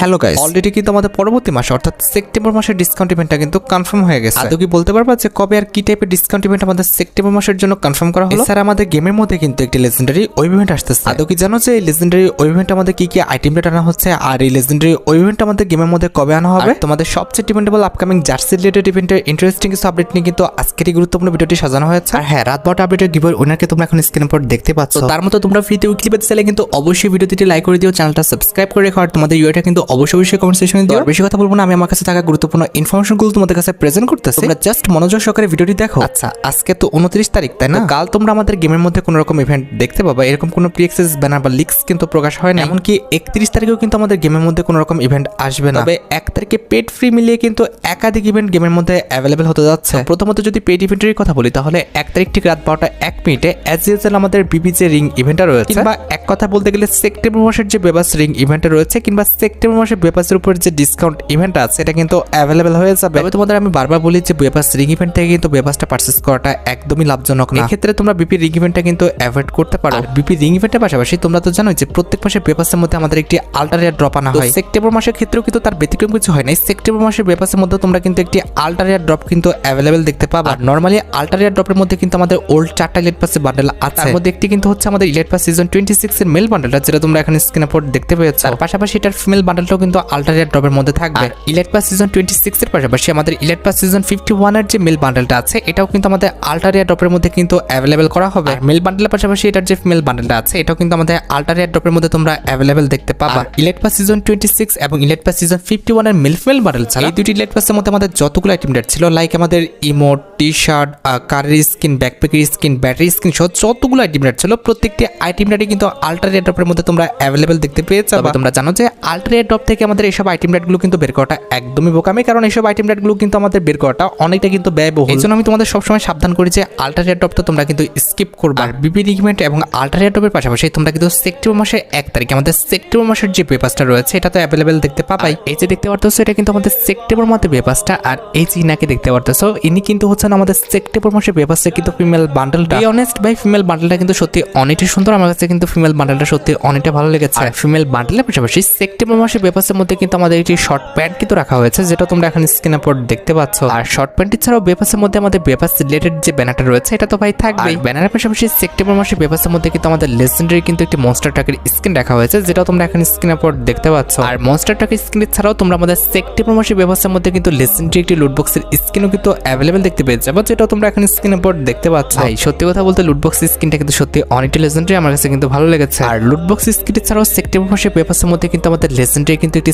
Hello guys, already কিন্তু আমাদের পরবর্তী মাসে অর্থাৎ সেপ্টেম্বর মাসের ডিসকাউন্ট ইভেন্টটা কিন্তু কনফার্ম হয়ে গেছে। আদৌ কি বলতে পারবা যে কবে আর কি টাইপের ডিসকাউন্ট ইভেন্ট আমাদের সেপ্টেম্বর মাসের জন্য কনফার্ম করা হলো? স্যার, আমাদের গেমের মধ্যে কিন্তু একটি লেজেন্ডারি ইভেন্ট আসতেছে। আদৌ কি জানো যে এই লেজেন্ডারি ইভেন্ট আমাদের কি কি আইটেম রেট আনা হচ্ছে, আর এই লেজেন্ডারি ইভেন্ট আমাদের গেমের মধ্যে কবে আনা হবে? তোমাদের সবচেয়ে ডিপেন্ডেবল আপকামিং জার্সি রিলেটেড ইভেন্টের ইন্টারেস্টিং কিছু আপডেট নিয়ে কিন্তু আজকের এই গুরুত্বপূর্ণ ভিডিওটি সাজানো হয়েছে। আর হ্যাঁ, রাত 12টা আপডেটের গিভওয়ে উইনারকে তোমরা এখন স্ক্রিনের উপর দেখতে পাচ্ছ। তার মতো তোমরা ফ্রিতে উইকলি পেতে চাইলে কিন্তু অবশ্যই ভিডিওটি লাইক করে দিও, চ্যানেলটা সাবস্ক্রাইব করে রেখো, আর তোমাদের ইউআইটা কিন্তু অবশ্যই কমেন্ট সেকশনে দিও। বেশি কথা বলবো না, আমি আমার কাছে থাকা গুরুত্বপূর্ণ ইনফরমেশনগুলো তোমাদের কাছে প্রেজেন্ট করতেছি, তোমরা জাস্ট মনোযোগ সহকারে ভিডিওটি দেখো। আচ্ছা, আজকে তো 29 তারিখ, তাই না? কাল তোমরা আমাদের গেমের মধ্যে কোনো রকম ইভেন্ট দেখতে পাবা। এরকম কোনো প্রি অ্যাক্সেস ব্যানার বা লিক্স কিন্তু প্রকাশ হয় না। এমনকি 31 তারিখেও কিন্তু আমাদের গেমের মধ্যে কোনো রকম ইভেন্ট আসবে না। তবে 1 তারিখে পেড ফ্রি মিলিয়ে কিন্তু একাধিক ইভেন্ট গেমের মধ্যে অ্যাভেলেবেল হতে যাচ্ছে। প্রথমত যদি পেড ইভেন্টের কথা বলি, তাহলে 1 তারিখ ঠিক রাত 12টা 1 মিনিটে অ্যাজ ইউজুয়াল আমাদের বিবিজে রিং ইভেন্টটা রয়েছে, কিংবা এক কথা বলতে গেলে সেপ্টেম্বর মাসের যে বেবাস রিং ইভেন্টটা রয়েছে, কিংবা সেপ্টেম্বর মাসের বেবাসের উপর যে ডিসকাউন্ট ইভেন্ট আছে এটা কিন্তু অ্যাভেলেবেল হয়ে যাবে। তবে তোমাদের আমি বারবার বলি যে বেবাস রিং ইভেন্ট থেকে কিন্তু বেবাসটা পারচেজ করাটা একদমই লাভজনক না। এক্ষেত্রে তোমরা বিপি রিং ইভেন্টটা কিন্তু অ্যাভয়েড করতে পারো। আর বিপি রিং ইভেন্টের পাশাপাশি তোমরা তো জানোই যে প্রত্যেক মাসে বেবাসের মধ্যে আমাদের একটি আল্টারিয়া ড্রপ আনা হয়। সেপ্টেম্বর মাসের ক্ষেত্রেও কিন্তু তার ব্যতিক্রম কিছু হয় না। সেপ্টেম্বর মাসের বেবাসের মধ্যে তোমরা কিন্তু একটি আল্টারিয়া ড্রপ কিন্তু অ্যাভেলেবেল দেখতে পাবা। আর নরমালি আল্টারিয়া ড্রপের মধ্যে কিন্তু আমাদের ওল্ড 4টা ইলেট পাসের বান্ডেল আছে। তার মধ্যে একটি কিন্তু হচ্ছে আমাদের ইলেট পাস সিজন 26 এর মেল বান্ডেলটা, যেটা তোমরা এখানে স্ক্রিনে উপর দেখতে পেয়েছো। আর পাশাপাশি এটার ফিমেল বান্ডেলটাও কিন্তু আল্টারিয়া ড্রপের মধ্যে থাকবে। ইলেট পাস সিজন 26 এর পাশাপাশি আমাদের ইলেট পাস সিজন 51 এর যে মেল বান্ডেলটা আছে এটাও কিন্তু আমাদের আল্টারিয়া ড্রপের মধ্যে কিন্তু অ্যাভেলেবেল করা হবে। আর মেল বান্ডেলের পাশাপাশি এটার যে ফিমেল বান্ডেলটা আছে এটাও কিন্তু আমাদের আল্টারিয়া ড্রপের মধ্যে তোমরা অ্যাভেলেবেল দেখতে পাবা। ইলেট পাস সিজন 26 এবং ইলেট পাস সিজন 51 এর মেল ফিমেল বান্ডেল ছাড়া এই দুটি ইলেট পাসের মধ্যে আমাদের যতগুলো আইটেম রেট ছিল, লাইক আমাদের ইমোট, টি শার্ট, কারের স্কিন, ব্যাকপ্যাকের স্কিন, ব্যাটারি স্কিন সহ যতগুলো আইটেম রেট ছিল, প্রত্যেকটি আইটেম রেটই কিন্তু আল্টারিয়া ড্রপের মধ্যে তোমরা অ্যাভেলেবেল দেখতে পেয়েছো। তোমরা জানো যে আল্টারিয়া ড্রপ থেকে আমাদের এইসব আইটেম রেটগুলো কিন্তু বের করাটা একদমই বোকামি, কারণ এইসব আইটেম রেটগুলো কিন্তু আমাদের বের করাটা অনেকটা কিন্তু ব্যয়বহুল। এই জন্য আমি তোমাদের সবসময় সাবধান করি যে আল্টারিয়া ড্রপটা তোমরা কিন্তু স্কিপ করবা। আর বিপি রিগমেন্ট এবং আল্টারিয়া ড্রপের পাশাপাশি তোমরা কিন্তু সেপ্টেম্বর মাসের 1 তারিখে আমাদের সেপ্টেম্বর মাসের যে পেপারসটা রয়েছে এটা তো অ্যাভেলেবেল দেখতে পাবাই। এই যে দেখতে পারতেছো এটা কিন্তু আমাদের সেপ্টেম্বর মাসের পেপারসটা, আর এই যে ইনাকে দেখতে পারতেছো ইনি কিন্তু হচ্ছেন আমাদের সেপ্টেম্বর মাসের পেপারসে কিন্তু ফিমেল বান্ডেলটা। বি অনেস্ট ভাই, ফিমেল বান্ডেলটা কিন্তু সত্যি অনেকটাই সুন্দর। আমার কাছে কিন্তু ফিমেল বান্ডেলটা সত্যি অনেকটা ভালো লেগেছে। আর ফিমেল বান্ডেলের পাশাপাশি সেপ্টেম্বর মাসের পেপারসের মধ্যে কিন্তু আমাদের একটি শর্ট প্যান্ট কিন্তু রাখা হয়েছে, যেটা তোমরা এখন স্ক্রিনে পর দেখতে পাচ্ছ। আর শর্ট প্যান্ট ছাড়াও বেপাসের মধ্যে আমাদের বেপাস রিলেটেড যে ব্যানারটা রয়েছে এটা তো ভাই থাকবে। ব্যানারের পাশাপাশি সেপ্টেম্বর মাসে বেপাসের মধ্যে কিন্তু আমাদের লেজেন্ডারি কিন্তু একটি মনস্টার ট্রাকের স্কিন রাখা হয়েছে, যেটা তোমরা এখন স্ক্রিনে পর দেখতে পাচ্ছ। আর মনস্টার ট্রাকের স্কিন ছাড়াও তোমরা আমাদের সেপ্টেম্বর মাসে বেপাসের মধ্যে কিন্তু লেজেন্ডারি একটি লুটবক্সের স্কিনও কিন্তু অ্যাভেলেবেল দেখতে পেয়ে যাবে, যেটা তোমরা এখন স্ক্রিনে পর দেখতে পাচ্ছ। ভাই সত্যি কথা বলতে লুটবক্স স্কিনটা কিন্তু সত্যি অনেকটা লেজেন্ডারি, আমার কাছে কিন্তু ভালো লেগেছে। আর লুটবক্স স্কিন ছাড়াও সেপ্টেম্বর মাসে বেপাসের মধ্যে কিন্তু আমাদের লেজেন্ডারি কিন্তু একটি